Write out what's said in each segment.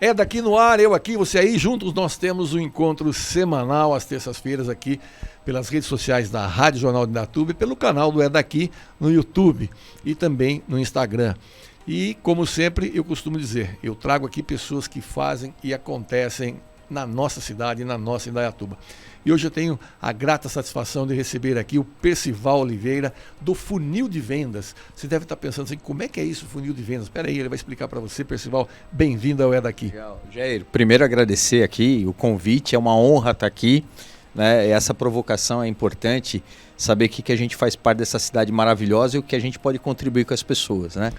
É daqui no ar, eu aqui, você aí. Juntos nós temos um encontro semanal às terças-feiras aqui pelas redes sociais da Rádio Jornal de Indaiatuba e pelo canal do É Daqui no YouTube e também no Instagram. E, como sempre, eu costumo dizer, eu trago aqui pessoas que fazem e acontecem na nossa cidade, na nossa Indaiatuba. E hoje eu tenho a grata satisfação de receber aqui o Percival Oliveira, do Funil de Vendas. Você deve estar pensando assim, como é que é isso, Funil de Vendas? Espera aí, ele vai explicar para você, Percival. Bem-vindo ao É Daqui. Legal. Jair, primeiro agradecer aqui o convite, é uma honra estar aqui, né? Essa provocação é importante, saber que a gente faz parte dessa cidade maravilhosa e o que a gente pode contribuir com as pessoas, né?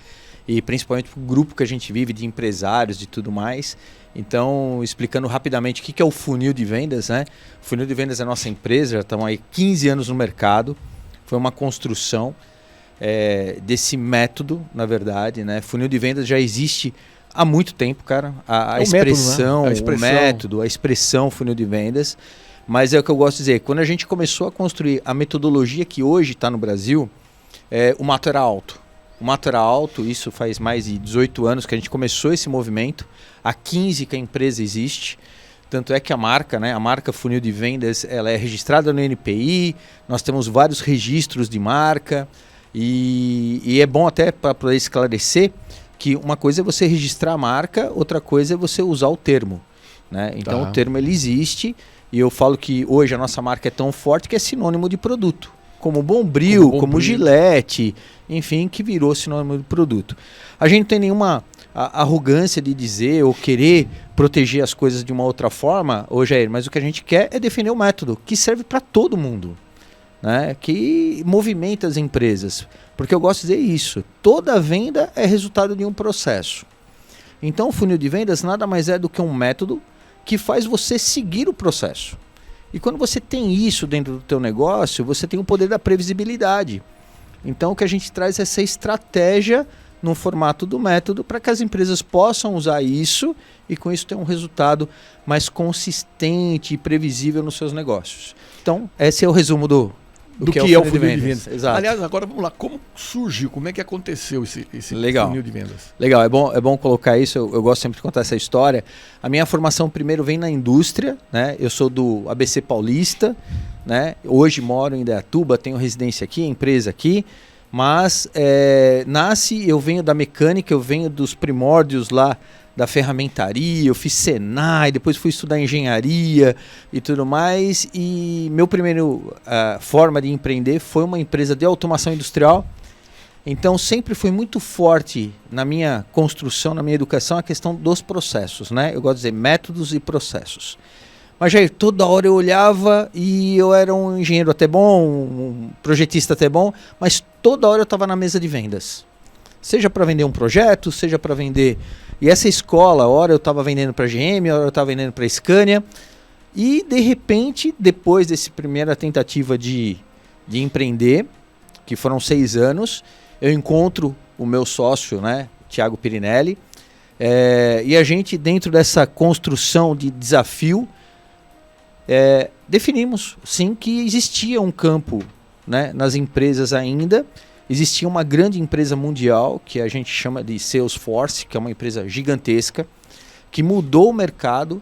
E principalmente para o grupo que a gente vive de empresários e tudo mais. Então, explicando rapidamente o que é o Funil de Vendas, né? O Funil de Vendas é a nossa empresa, já estamos aí 15 anos no mercado. Foi uma construção desse método, na verdade, né? Funil de Vendas já existe há muito tempo, cara. A expressão, o método, a expressão Funil de Vendas. Mas é o que eu gosto de dizer, quando a gente começou a construir a metodologia que hoje está no Brasil, o mato era alto. O mato era alto, isso faz mais de 18 anos que a gente começou esse movimento. Há 15 que a empresa existe. Tanto é que a marca, né, a marca Funil de Vendas, ela é registrada no NPI, nós temos vários registros de marca. E é bom até para poder esclarecer que uma coisa é você registrar a marca, outra coisa é você usar o termo, né? Então o termo ele existe e eu falo que hoje a nossa marca é tão forte que é sinônimo de produto. Como Bombril, como Gillette, enfim, que virou sinônimo de produto. A gente não tem nenhuma arrogância de dizer ou querer proteger as coisas de uma outra forma, Jair, mas o que a gente quer é defender o método, que serve para todo mundo, né? Que movimenta as empresas. Porque eu gosto de dizer isso, toda venda é resultado de um processo. Então o funil de vendas nada mais é do que um método que faz você seguir o processo. E quando você tem isso dentro do teu negócio, você tem o poder da previsibilidade. Então o que a gente traz é essa estratégia no formato do método para que as empresas possam usar isso e com isso ter um resultado mais consistente e previsível nos seus negócios. Então esse é o resumo do que é o funil de vendas. Exato. Aliás, agora vamos lá, como surgiu, como é que aconteceu esse funil de vendas? Legal, é bom colocar isso, eu gosto sempre de contar essa história. A minha formação primeiro vem na indústria, né? Eu sou do ABC Paulista, né? Hoje moro em Indaiatuba, tenho residência aqui, empresa aqui, mas eu venho da mecânica, eu venho dos primórdios lá da ferramentaria, eu fiz Senai, depois fui estudar engenharia e tudo mais, e meu primeiro forma de empreender foi uma empresa de automação industrial. Então sempre foi muito forte na minha construção, na minha educação, a questão dos processos, né? Eu gosto de dizer métodos e processos. Mas Jair, toda hora eu olhava e eu era um engenheiro até bom, um projetista até bom, mas toda hora eu estava na mesa de vendas. Seja para vender um projeto, seja para vender... E essa escola, hora eu estava vendendo para a GM, hora eu estava vendendo para a Scania. E, de repente, depois dessa primeira tentativa de empreender, que foram 6 anos, eu encontro o meu sócio, né, Thiago Pirinelli, e a gente, dentro dessa construção de desafio, definimos, sim, que existia um campo, né, nas empresas ainda. Existia uma grande empresa mundial, que a gente chama de Salesforce, que é uma empresa gigantesca, que mudou o mercado,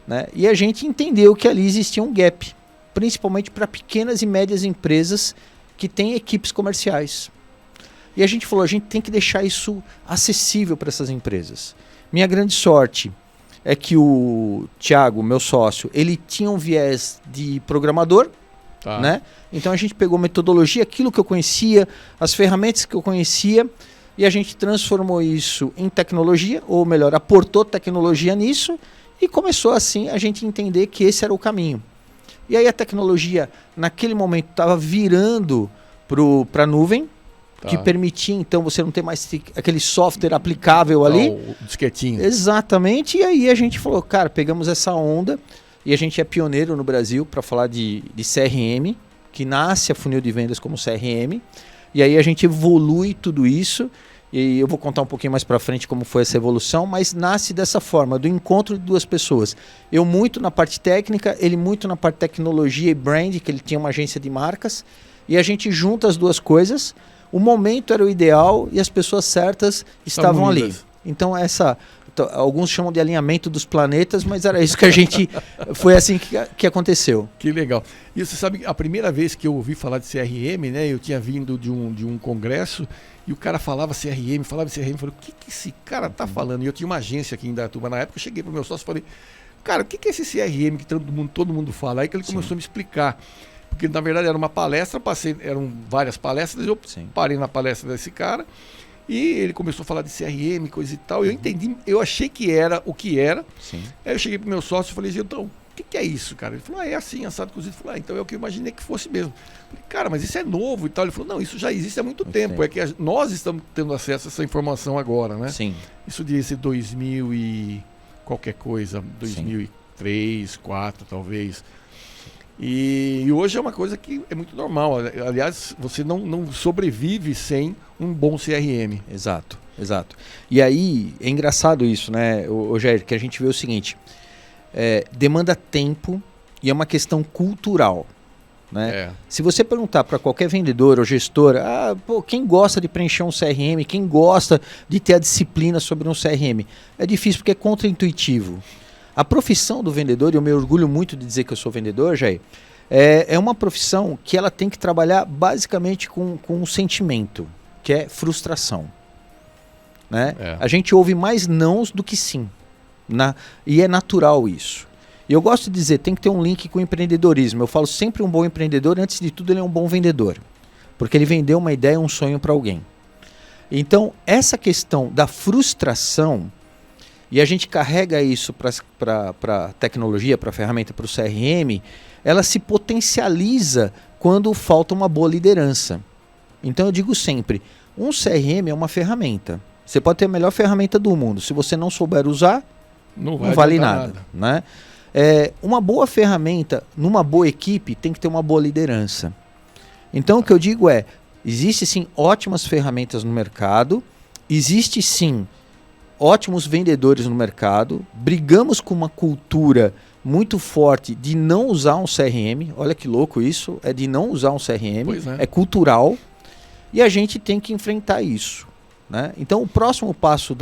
né? E a gente entendeu que ali existia um gap, principalmente para pequenas e médias empresas que têm equipes comerciais. E a gente falou, a gente tem que deixar isso acessível para essas empresas. Minha grande sorte é que o Thiago, meu sócio, ele tinha um viés de programador, né? Então a gente pegou metodologia, aquilo que eu conhecia, as ferramentas que eu conhecia, e a gente transformou isso em tecnologia, ou melhor, aportou tecnologia nisso, e começou assim a gente entender que esse era o caminho. E aí a tecnologia, naquele momento, estava virando para a nuvem, que permitia então você não ter mais aquele software aplicável ali. O disquetinho. Exatamente, e aí a gente falou, cara, pegamos essa onda, e a gente é pioneiro no Brasil para falar de CRM, que nasce a funil de vendas como CRM, e aí a gente evolui tudo isso, e eu vou contar um pouquinho mais para frente como foi essa evolução, mas nasce dessa forma, do encontro de duas pessoas. Eu muito na parte técnica, ele muito na parte tecnologia e brand, que ele tinha uma agência de marcas, e a gente junta as duas coisas, o momento era o ideal e as pessoas certas estavam ali. Então Alguns chamam de alinhamento dos planetas, mas era isso que a gente... Foi assim que aconteceu. Que legal. E você sabe, a primeira vez que eu ouvi falar de CRM, né? Eu tinha vindo de um congresso e o cara falava CRM, eu falei, o que esse cara tá falando? E eu tinha uma agência aqui em Indaiatuba na época, eu cheguei pro meu sócio e falei, cara, o que é esse CRM que todo mundo fala? Aí que ele começou a me explicar. Porque na verdade era uma palestra, eram várias palestras, eu parei na palestra desse cara. E ele começou a falar de CRM, coisa e tal. Eu entendi, eu achei que era o que era. Sim. Aí eu cheguei pro meu sócio e falei, então, o que é isso, cara? Ele falou, é assim, assado cozido. Eu falei, então é o que eu imaginei que fosse mesmo. Eu falei, cara, mas isso é novo e tal. Ele falou, não, isso já existe há muito tempo. É que nós estamos tendo acesso a essa informação agora, né? Sim. Isso devia ser 2000 e qualquer coisa, 2003, 2004 talvez. E hoje é uma coisa que é muito normal. Aliás, você não sobrevive sem um bom CRM. Exato. E aí, é engraçado isso, né, Jair, que a gente vê o seguinte, demanda tempo e é uma questão cultural. Né? Se você perguntar para qualquer vendedor ou gestor, quem gosta de preencher um CRM, quem gosta de ter a disciplina sobre um CRM, é difícil porque é contraintuitivo. A profissão do vendedor, e eu me orgulho muito de dizer que eu sou vendedor, Jair, é uma profissão que ela tem que trabalhar basicamente com um sentimento, que é frustração. Né? A gente ouve mais nãos do que sim. E é natural isso. E eu gosto de dizer, tem que ter um link com o empreendedorismo. Eu falo sempre um bom empreendedor, antes de tudo ele é um bom vendedor. Porque ele vendeu uma ideia, um sonho para alguém. Então, essa questão da frustração, e a gente carrega isso para a tecnologia, para a ferramenta, para o CRM, ela se potencializa quando falta uma boa liderança. Então eu digo sempre, um CRM é uma ferramenta. Você pode ter a melhor ferramenta do mundo. Se você não souber usar, não vale nada. Né? Uma boa ferramenta, numa boa equipe, tem que ter uma boa liderança. Então o que eu digo existe sim ótimas ferramentas no mercado, existe sim ótimos vendedores no mercado, brigamos com uma cultura muito forte de não usar um CRM, olha que louco isso, é de não usar um CRM, é cultural, e a gente tem que enfrentar isso. Né? Então o próximo passo,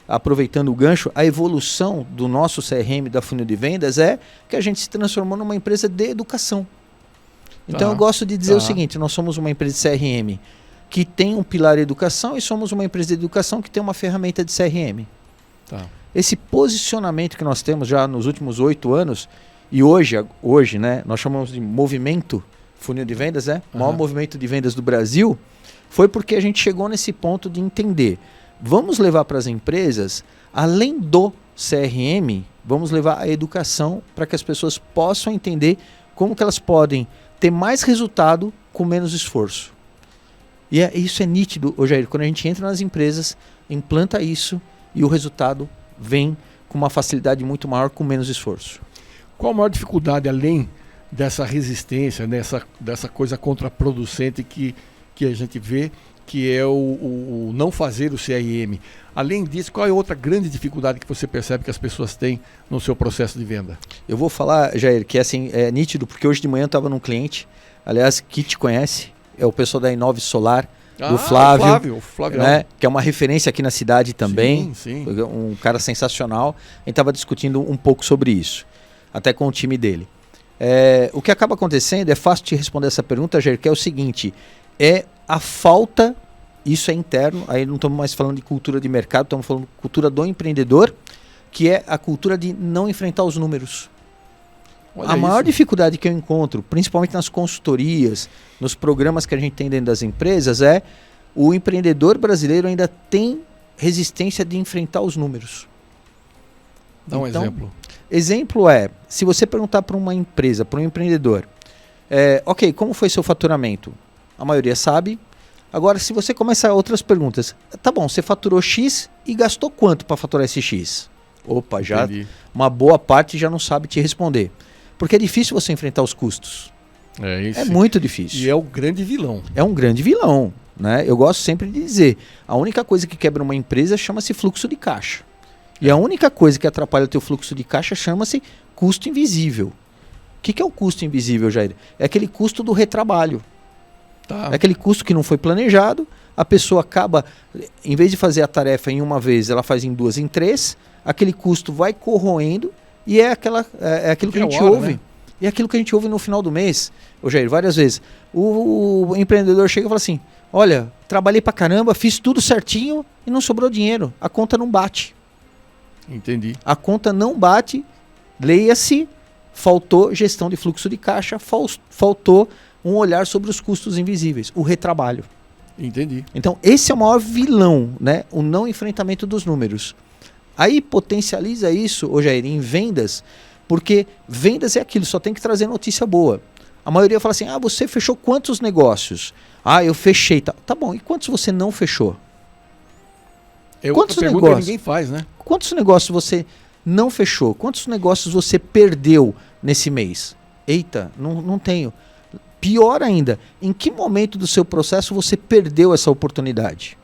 aproveitando o gancho, a evolução do nosso CRM, da funil de vendas, é que a gente se transformou numa empresa de educação. Então eu gosto de dizer o seguinte, nós somos uma empresa de CRM que tem um pilar educação e somos uma empresa de educação que tem uma ferramenta de CRM. Esse posicionamento que nós temos já nos últimos 8 anos, e hoje né, nós chamamos de movimento funil de vendas, o maior movimento de vendas do Brasil, foi porque a gente chegou nesse ponto de entender, vamos levar para as empresas, além do CRM, vamos levar a educação para que as pessoas possam entender como que elas podem ter mais resultado com menos esforço. E isso é nítido, Jair, quando a gente entra nas empresas, implanta isso e o resultado vem com uma facilidade muito maior, com menos esforço. Qual a maior dificuldade, além dessa resistência, dessa coisa contraproducente que a gente vê, que é o não fazer o CRM? Além disso, qual é outra grande dificuldade que você percebe que as pessoas têm no seu processo de venda? Eu vou falar, Jair, que assim, é nítido, porque hoje de manhã eu estava num cliente, aliás, que te conhece, é o pessoal da Inove Solar, do Flávio, né, que é uma referência aqui na cidade também, sim. Um cara sensacional. A gente estava discutindo um pouco sobre isso, até com o time dele. O que acaba acontecendo, é fácil te responder essa pergunta, Jair, que é o seguinte, é a falta, isso é interno, aí não estamos mais falando de cultura de mercado, estamos falando de cultura do empreendedor, que é a cultura de não enfrentar os números. A maior dificuldade que eu encontro, principalmente nas consultorias, nos programas que a gente tem dentro das empresas, é o empreendedor brasileiro ainda tem resistência de enfrentar os números. Dá um exemplo. Exemplo se você perguntar para uma empresa, para um empreendedor, ok, como foi seu faturamento? A maioria sabe. Agora, se você começar outras perguntas, tá bom, você faturou X e gastou quanto para faturar esse X? Opa, já uma boa parte já não sabe te responder. Porque é difícil você enfrentar os custos. É muito difícil. E é o grande vilão. É um grande vilão. Né? Eu gosto sempre de dizer, a única coisa que quebra uma empresa chama-se fluxo de caixa. E a única coisa que atrapalha o teu fluxo de caixa chama-se custo invisível. O que é o custo invisível, Jair? É aquele custo do retrabalho. É aquele custo que não foi planejado, a pessoa acaba, em vez de fazer a tarefa em uma vez, ela faz em 2, em 3, aquele custo vai corroendo e é aquilo que a gente ouve. Né? E é aquilo que a gente ouve no final do mês, Jair, várias vezes. O empreendedor chega e fala assim, olha, trabalhei pra caramba, fiz tudo certinho e não sobrou dinheiro. A conta não bate. Entendi. A conta não bate, leia-se, faltou gestão de fluxo de caixa, faltou um olhar sobre os custos invisíveis, o retrabalho. Entendi. Então, esse é o maior vilão, né? O não enfrentamento dos números. Aí potencializa isso, Jair, em vendas, porque vendas é aquilo, só tem que trazer notícia boa. A maioria fala assim, você fechou quantos negócios? Eu fechei. Tá bom, e quantos você não fechou? Quantos negócios que ninguém faz, né? Quantos negócios você não fechou? Quantos negócios você perdeu nesse mês? Eita, não tenho. Pior ainda, em que momento do seu processo você perdeu essa oportunidade?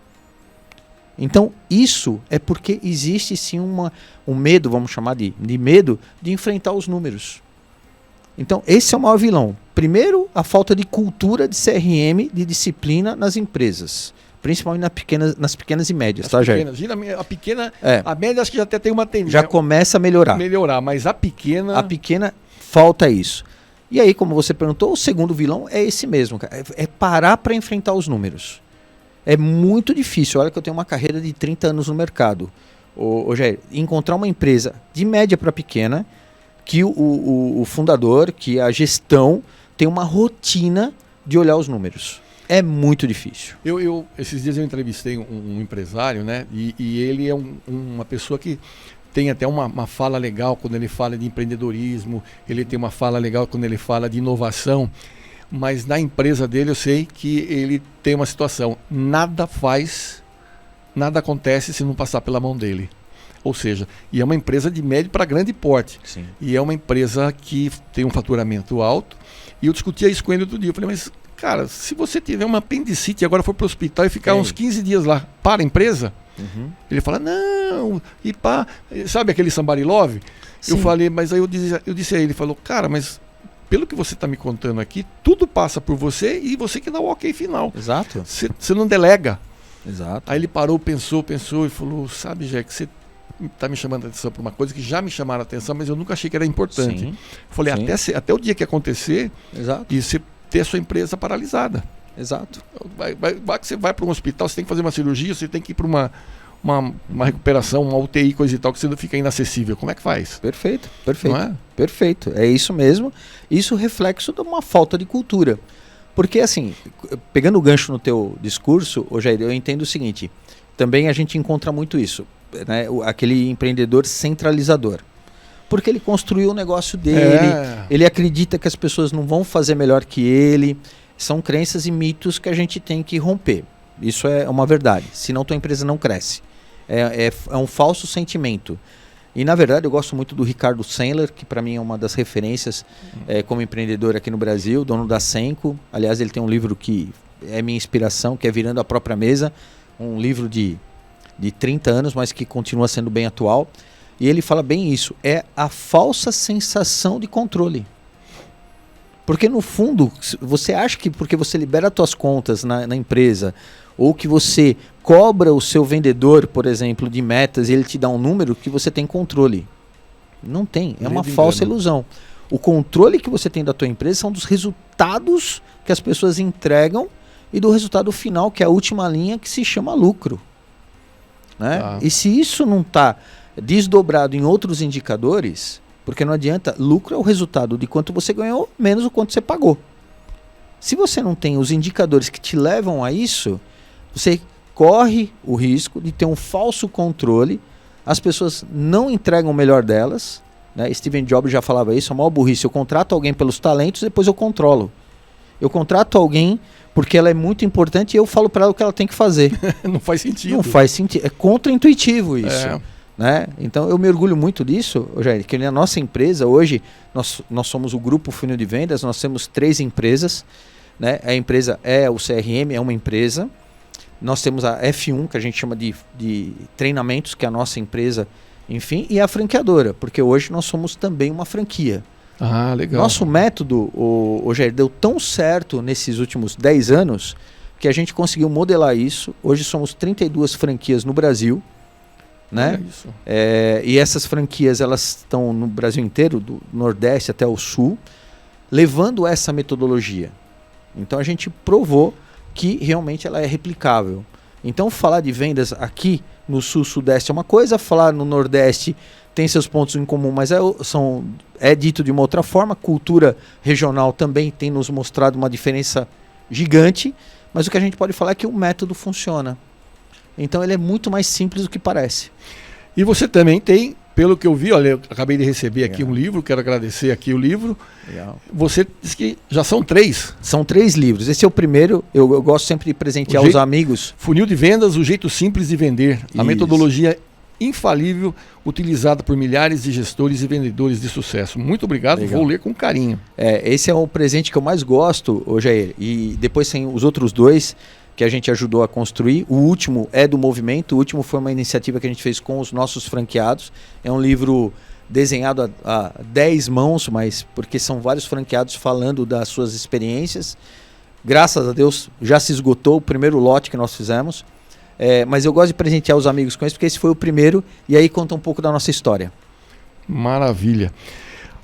Então, isso é porque existe sim um medo, vamos chamar de medo, de enfrentar os números. Então, esse é o maior vilão. Primeiro, a falta de cultura de CRM, de disciplina nas empresas. Principalmente nas pequenas e médias, tá, Jair? A pequena, a média acho que já até tem uma tendência. Já começa a melhorar. Mas a pequena... A pequena, falta isso. E aí, como você perguntou, o segundo vilão é esse mesmo, cara. É parar para enfrentar os números. É muito difícil. Olha que eu tenho uma carreira de 30 anos no mercado. Jair, encontrar uma empresa de média para pequena, que o fundador, que a gestão tem uma rotina de olhar os números. É muito difícil. Esses dias eu entrevistei um empresário, né? E ele é uma pessoa que tem até uma fala legal quando ele fala de empreendedorismo, ele tem uma fala legal quando ele fala de inovação, mas na empresa dele eu sei que ele tem uma situação, nada acontece se não passar pela mão dele. Ou seja, e é uma empresa de médio para grande porte. Sim. E é uma empresa que tem um faturamento alto. E eu discutia isso com ele outro dia. Eu falei, mas cara, se você tiver uma apendicite e agora for para o hospital e ficar uns 15 dias lá para a empresa, ele fala, não, e pá, sabe aquele somebody love? Sim. Eu falei, mas aí eu disse a ele, falou, cara, mas pelo que você está me contando aqui, tudo passa por você e você que dá o ok final. Exato. Você não delega. Exato. Aí ele parou, pensou e falou, sabe, Jack, você está me chamando a atenção por uma coisa que já me chamaram a atenção, mas eu nunca achei que era importante. Sim. Falei, até o dia que acontecer, exato, e você ter a sua empresa paralisada. Exato. Vai que você vai para um hospital, você tem que fazer uma cirurgia, você tem que ir para uma recuperação, uma UTI, coisa e tal, que você não fica inacessível. Como é que faz? Perfeito. Não é? Perfeito. É isso mesmo. Isso é reflexo de uma falta de cultura. Porque, assim, pegando o gancho no teu discurso, Jair, eu entendo o seguinte, também a gente encontra muito isso, né? Aquele empreendedor centralizador. Porque ele construiu o negócio dele, ele acredita que as pessoas não vão fazer melhor que ele. São crenças e mitos que a gente tem que romper. Isso é uma verdade. Senão tua empresa não cresce. É um falso sentimento. E, na verdade, eu gosto muito do Ricardo Sandler, que para mim é uma das referências como empreendedor aqui no Brasil, dono da Senco. Aliás, ele tem um livro que é minha inspiração, que é Virando a Própria Mesa. Um livro de 30 anos, mas que continua sendo bem atual. E ele fala bem isso. É a falsa sensação de controle. Porque, no fundo, você acha que porque você libera as suas contas na empresa, ou que você cobra o seu vendedor, por exemplo, de metas, e ele te dá um número, que você tem controle. Não tem. É uma falsa ilusão. O controle que você tem da tua empresa são dos resultados que as pessoas entregam e do resultado final, que é a última linha, que se chama lucro. Né? E se isso não está desdobrado em outros indicadores... Porque não adianta, lucro é o resultado de quanto você ganhou menos o quanto você pagou. Se você não tem os indicadores que te levam a isso, você corre o risco de ter um falso controle, as pessoas não entregam o melhor delas, né? Steven Jobs já falava isso, a maior burrice, eu contrato alguém pelos talentos, depois eu controlo. Eu contrato alguém porque ela é muito importante e eu falo para ela o que ela tem que fazer. Não faz sentido. Não faz sentido, é contra-intuitivo isso. Né? Então eu me orgulho muito disso, Jair, que na nossa empresa hoje, nós somos o grupo Funil de Vendas, nós temos 3 empresas, né? A empresa o CRM, é uma empresa, nós temos a F1, que a gente chama de treinamentos, que é a nossa empresa, enfim, e a franqueadora, porque hoje nós somos também uma franquia. Legal. Nosso método, Jair, deu tão certo nesses últimos 10 anos, que a gente conseguiu modelar isso. Hoje somos 32 franquias no Brasil, né? Isso. E essas franquias elas estão no Brasil inteiro, do Nordeste até o Sul, levando essa metodologia. Então a gente provou que realmente ela é replicável. Então falar de vendas aqui no Sul-Sudeste é uma coisa, falar no Nordeste tem seus pontos em comum, mas é dito de uma outra forma. Cultura regional também tem nos mostrado uma diferença gigante, mas o que a gente pode falar é que o método funciona. Então ele é muito mais simples do que parece. E você também tem, pelo que eu vi, olha, eu acabei de receber aqui um livro, quero agradecer aqui o livro. Legal. Você disse que já são 3. São 3 livros. Esse é o primeiro, eu gosto sempre de presentear os amigos. Funil de Vendas, o jeito simples de vender. A metodologia infalível utilizada por milhares de gestores e vendedores de sucesso. Muito obrigado, Legal. Vou ler com carinho. Esse é o presente que eu mais gosto, Jair. E depois tem os outros 2 que a gente ajudou a construir. O último é do Movimento, o último foi uma iniciativa que a gente fez com os nossos franqueados. É um livro desenhado a 10 mãos, mas porque são vários franqueados falando das suas experiências. Graças a Deus já se esgotou o primeiro lote que nós fizemos. Mas eu gosto de presentear os amigos com isso, porque esse foi o primeiro, e aí conta um pouco da nossa história. Maravilha.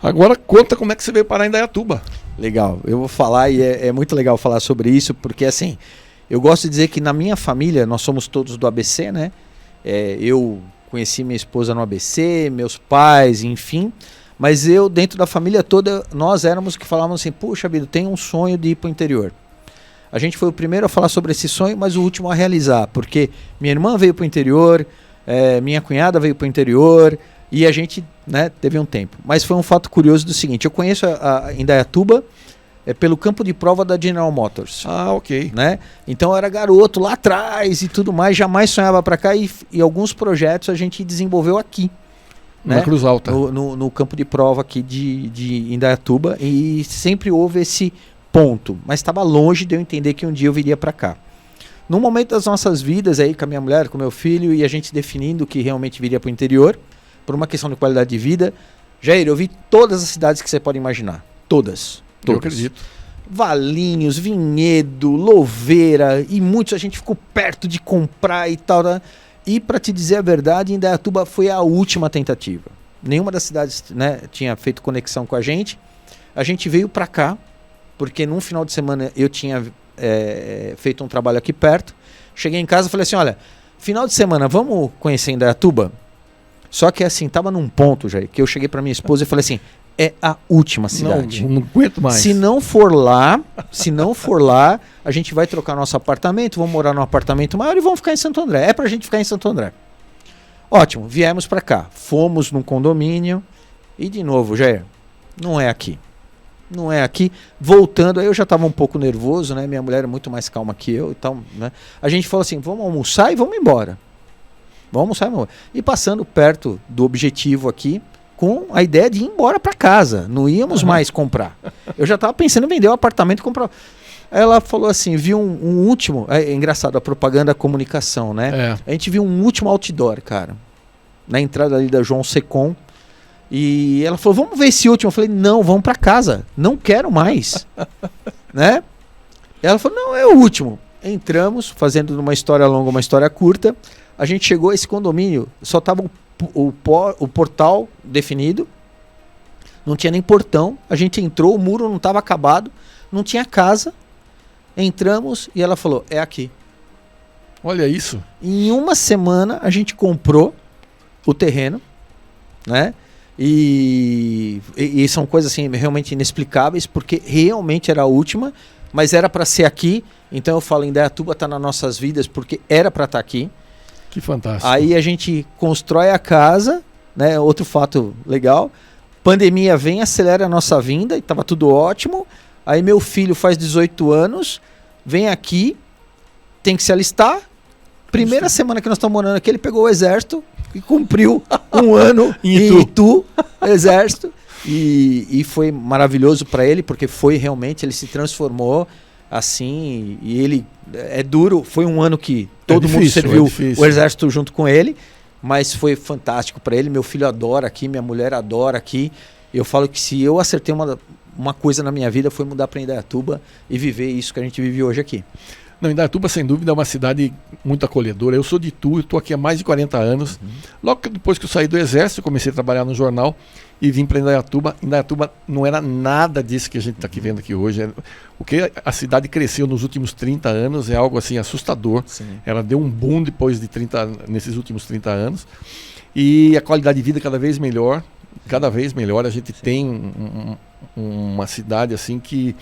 Agora conta como é que você veio parar em Indaiatuba. Legal, eu vou falar, e é muito legal falar sobre isso, porque assim, eu gosto de dizer que na minha família, nós somos todos do ABC, né? Eu conheci minha esposa no ABC, meus pais, enfim, mas eu, dentro da família toda, nós éramos que falávamos assim, puxa vida, tem um sonho de ir para o interior. A gente foi o primeiro a falar sobre esse sonho, mas o último a realizar, porque minha irmã veio para o interior, minha cunhada veio para o interior, e a gente, né, teve um tempo. Mas foi um fato curioso do seguinte, eu conheço a Indaiatuba pelo campo de prova da General Motors. Ah, ok. Né? Então eu era garoto lá atrás e tudo mais, jamais sonhava para cá, e alguns projetos a gente desenvolveu aqui. Na né? Cruz Alta. No campo de prova aqui de Indaiatuba, e sempre houve esse ponto, mas estava longe de eu entender que um dia eu viria para cá. No momento das nossas vidas aí com a minha mulher, com meu filho, e a gente definindo que realmente viria para o interior, por uma questão de qualidade de vida, Jair, eu vi todas as cidades que você pode imaginar. Todas. Eu acredito. Valinhos, Vinhedo, Louveira, e muitos a gente ficou perto de comprar e tal. Né? E para te dizer a verdade, Indaiatuba foi a última tentativa. Nenhuma das cidades, né, tinha feito conexão com a gente. A gente veio para cá, porque num final de semana eu tinha feito um trabalho aqui perto. Cheguei em casa e falei assim, olha, final de semana, vamos conhecer Indaiatuba? Só que assim, tava num ponto, Jair, que eu cheguei para minha esposa e falei assim, é a última cidade. Não aguento mais. Se não for lá, a gente vai trocar nosso apartamento, vamos morar num apartamento maior e vamos ficar em Santo André. É pra gente ficar em Santo André. Ótimo, viemos para cá. Fomos num condomínio e de novo, Jair, não é aqui. Não é aqui. Voltando, aí eu já estava um pouco nervoso, né? Minha mulher é muito mais calma que eu e tal, né? A gente falou assim, vamos almoçar e vamos embora. Vamos almoçar e vamos embora. E passando perto do objetivo aqui, com a ideia de ir embora para casa. Não íamos mais comprar. Eu já estava pensando em vender o apartamento e comprar. Aí ela falou assim, viu um último... É engraçado, a propaganda, a comunicação, né? A gente viu um último outdoor, cara. Na entrada ali da João Secom. E ela falou, vamos ver esse último. Eu falei, não, vamos para casa. Não quero mais. Né? E ela falou, não, é o último. Entramos, fazendo uma história longa, uma história curta. A gente chegou a esse condomínio, só estava o portal definido, não tinha nem portão. A gente entrou, o muro não estava acabado, não tinha casa. Entramos e ela falou, é aqui. Olha isso. Em uma semana a gente comprou o terreno, né? E são coisas assim realmente inexplicáveis, porque realmente era a última, mas era para ser aqui. Então eu falo, Indaiatuba está nas nossas vidas porque era para estar aqui. Que fantástico. Aí a gente constrói a casa, né? Outro fato legal. Pandemia vem, acelera a nossa vinda e estava tudo ótimo. Aí meu filho faz 18 anos, vem aqui, tem que se alistar. Primeira semana que nós estamos morando aqui, ele pegou o exército e cumpriu um ano em Itu, exército. E foi maravilhoso para ele, porque foi realmente, ele se transformou assim, e ele é duro, foi um ano que todo mundo serviu o exército junto com ele, mas foi fantástico para ele. Meu filho adora aqui, minha mulher adora aqui. Eu falo que se eu acertei uma coisa na minha vida foi mudar para Indaiatuba e viver isso que a gente vive hoje aqui. Não, Indaiatuba, sem dúvida, é uma cidade muito acolhedora. Eu sou de Itu, estou aqui há mais de 40 anos. Logo depois que eu saí do Exército, eu comecei a trabalhar no jornal e vim para Indaiatuba. Indaiatuba não era nada disso que a gente está aqui vendo aqui hoje. O que a cidade cresceu nos últimos 30 anos é algo assim assustador. Sim. Ela deu um boom depois de nesses últimos 30 anos. E a qualidade de vida cada vez melhor. Cada vez melhor. A gente tem uma cidade assim que...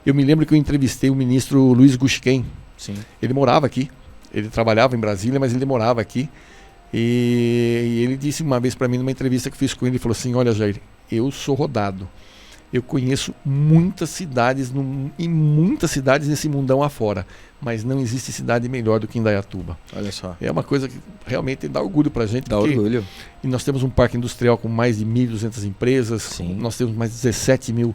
Eu me lembro que eu entrevistei o ministro Luiz Gusquem. Sim. Ele morava aqui, ele trabalhava em Brasília, mas ele morava aqui. E ele disse uma vez para mim, numa entrevista que fiz com ele, ele falou assim: olha, Jair, eu sou rodado. Eu conheço muitas cidades, e muitas cidades nesse mundão afora, mas não existe cidade melhor do que Indaiatuba. Olha só. É uma coisa que realmente dá orgulho para a gente. Dá orgulho. E nós temos um parque industrial com mais de 1.200 empresas. Sim. Nós temos mais de 17 mil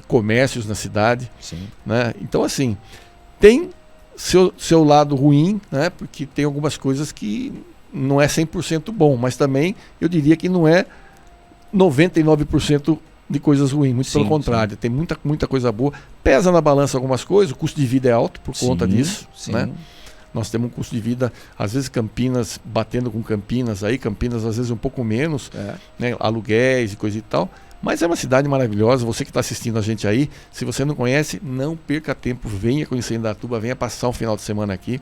comércios na cidade. Sim. Né? Então, assim, tem seu lado ruim, né? Porque tem algumas coisas que não é 100% bom, mas também eu diria que não é 99% de coisas ruins, muito pelo contrário, tem muita coisa boa. Pesa na balança algumas coisas, o custo de vida é alto por conta disso, né? Nós temos um custo de vida, às vezes Campinas batendo com Campinas, aí Campinas às vezes um pouco menos, né? Aluguéis e coisa e tal. Mas é uma cidade maravilhosa. Você que está assistindo a gente aí, se você não conhece, não perca tempo, venha conhecer Indaiatuba, venha passar um final de semana aqui.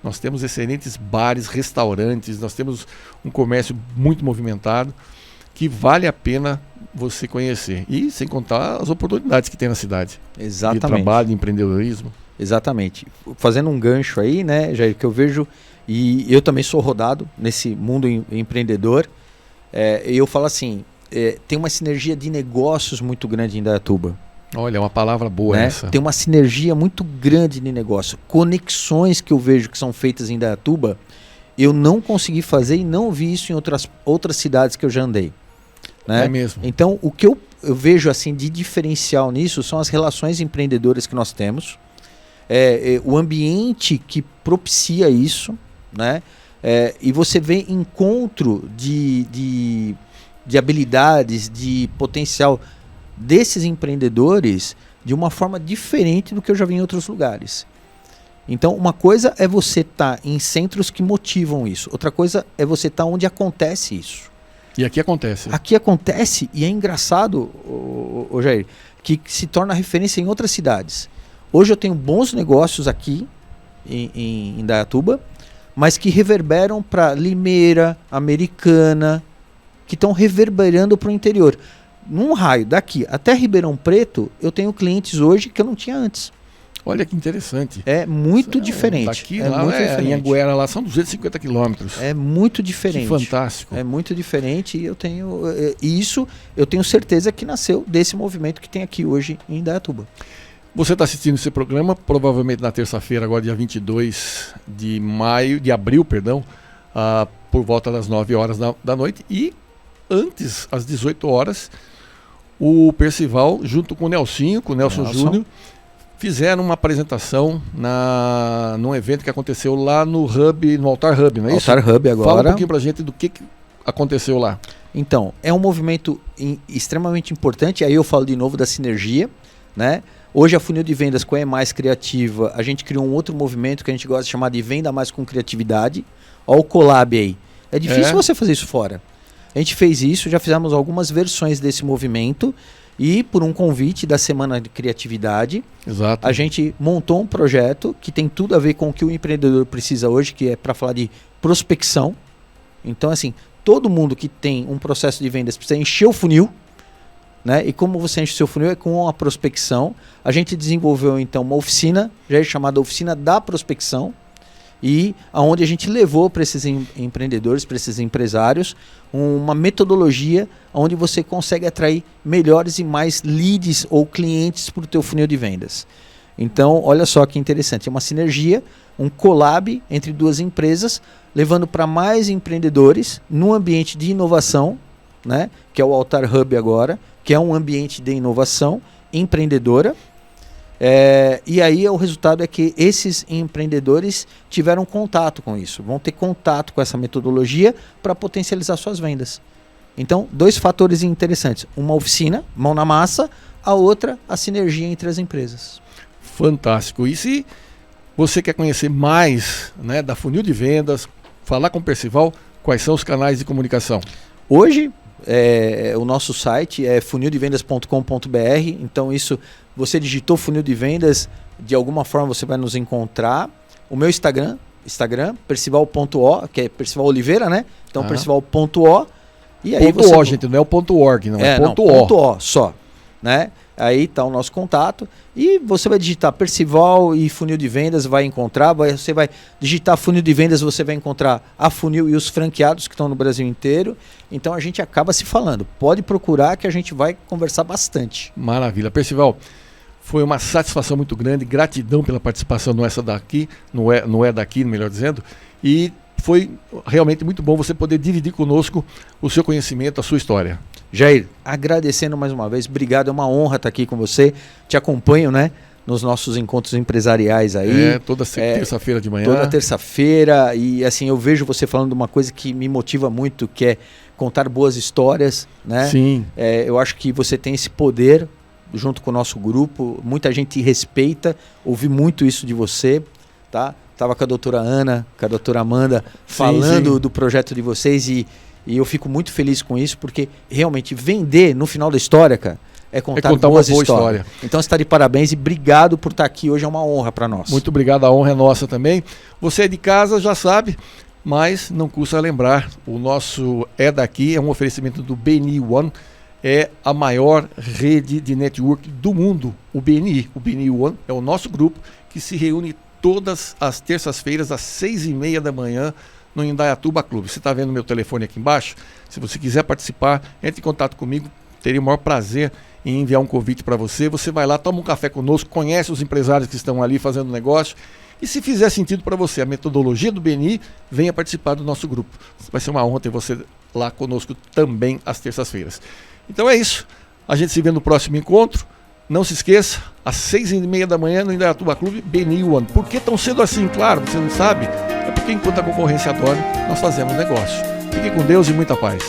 Nós temos excelentes bares, restaurantes, nós temos um comércio muito movimentado que vale a pena você conhecer. E sem contar as oportunidades que tem na cidade. Exatamente. De trabalho, de empreendedorismo. Exatamente. Fazendo um gancho aí, né, Jair, que eu vejo, e eu também sou rodado nesse mundo empreendedor, eu falo assim, tem uma sinergia de negócios muito grande em Indaiatuba. Olha, é uma palavra boa, né? Essa. Tem uma sinergia muito grande de negócio. Conexões que eu vejo que são feitas em Indaiatuba, eu não consegui fazer e não vi isso em outras cidades que eu já andei. Né? É mesmo. Então, o que eu vejo assim de diferencial nisso são as relações empreendedoras que nós temos, o ambiente que propicia isso, né? E você vê encontro de habilidades, de potencial desses empreendedores de uma forma diferente do que eu já vi em outros lugares. Então, uma coisa é você estar em centros que motivam isso. Outra coisa é você estar onde acontece isso. E aqui acontece. Aqui acontece, e é engraçado, Jair, que se torna referência em outras cidades. Hoje eu tenho bons negócios aqui em Indaiatuba, mas que reverberam para Limeira, Americana, que estão reverberando para o interior. Num raio daqui até Ribeirão Preto, eu tenho clientes hoje que eu não tinha antes. Olha que interessante. É muito diferente. Daqui lá, em Anguera, lá são 250 quilômetros. É muito diferente. Que fantástico. É muito diferente, e eu tenho eu tenho certeza que nasceu desse movimento que tem aqui hoje em Indaiatuba. Você está assistindo esse programa, provavelmente na terça-feira, agora dia 22 de abril, por volta das 9 horas da noite, e antes, às 18 horas, o Percival, junto com o Nelson Júnior, fizeram uma apresentação num evento que aconteceu lá no Altar Hub, não é isso? Altar Hub agora. Fala um pouquinho pra gente do que aconteceu lá. Então, é um movimento extremamente importante, aí eu falo de novo da sinergia, né? Hoje a Funil de Vendas com a Mais Criativa, a gente criou um outro movimento que a gente gosta de chamar de Venda Mais com Criatividade. Olha o collab aí. É difícil você fazer isso fora. A gente fez isso, já fizemos algumas versões desse movimento, e por um convite da Semana de Criatividade, exato, a gente montou um projeto que tem tudo a ver com o que o empreendedor precisa hoje, que é para falar de prospecção. Então, assim, todo mundo que tem um processo de vendas precisa encher o funil, né? E como você enche o seu funil é com a prospecção. A gente desenvolveu, então, uma oficina, já é chamada Oficina da Prospecção, e aonde a gente levou para esses empreendedores, para esses empresários, uma metodologia onde você consegue atrair melhores e mais leads ou clientes para o teu funil de vendas. Então, olha só que interessante, é uma sinergia, um collab entre duas empresas, levando para mais empreendedores no ambiente de inovação, né, que é o Altar Hub agora, que é um ambiente de inovação empreendedora. E aí o resultado é que esses empreendedores tiveram contato com isso, vão ter contato com essa metodologia para potencializar suas vendas. Então, dois fatores interessantes, uma oficina, mão na massa, a outra, a sinergia entre as empresas. Fantástico. E se Você quer conhecer mais, né, da Funil de Vendas, falar com o Percival, quais são os canais de comunicação? Hoje, o nosso site é funildevendas.com.br, então isso, você digitou Funil de Vendas, de alguma forma você vai nos encontrar. O meu Instagram percival.o, que é Percival Oliveira, né? Então percival.o. E aí ponto .o, gente, não é o .org, não, é ponto .o. Ponto .o só, né? Aí está o nosso contato e você vai digitar Percival e Funil de Vendas, vai encontrar, você vai digitar Funil de Vendas, você vai encontrar a Funil e os franqueados que estão no Brasil inteiro. Então a gente acaba se falando. Pode procurar que a gente vai conversar bastante. Maravilha. Percival, foi uma satisfação muito grande, gratidão pela participação no Essa Daqui, no É Daqui, melhor dizendo, e foi realmente muito bom você poder dividir conosco o seu conhecimento, a sua história. Jair, agradecendo mais uma vez, obrigado, é uma honra estar aqui com você, te acompanho, né, nos nossos encontros empresariais aí. Toda terça-feira de manhã. Toda terça-feira, e assim, eu vejo você falando de uma coisa que me motiva muito, que é contar boas histórias, né? Sim. Eu acho que você tem esse poder, junto com o nosso grupo, muita gente te respeita, ouvi muito isso de você, tá? Estava com a doutora Ana, com a doutora Amanda, falando do projeto de vocês e eu fico muito feliz com isso, porque realmente vender no final da história, cara, é contar boas uma boa história. Então você está de parabéns e obrigado por estar aqui hoje, é uma honra para nós. Muito obrigado, a honra é nossa também. Você é de casa, já sabe, mas não custa lembrar, o nosso É Daqui é um oferecimento do BNI One, é a maior rede de network do mundo, o BNI. O BNI One é o nosso grupo que se reúne todas as terças-feiras às 6h30 da manhã no Indaiatuba Clube. Você está vendo meu telefone aqui embaixo? Se você quiser participar, entre em contato comigo, teria o maior prazer em enviar um convite para você. Você vai lá, toma um café conosco, conhece os empresários que estão ali fazendo negócio e se fizer sentido para você a metodologia do BNI, venha participar do nosso grupo. Vai ser uma honra ter você lá conosco também às terças-feiras. Então é isso, a gente se vê no próximo encontro. Não se esqueça, às 6h30 da manhã no Indaiatuba Clube, BNI One. Por que tão cedo assim? Claro, você não sabe. É porque enquanto a concorrência dorme, nós fazemos negócio. Fique com Deus e muita paz.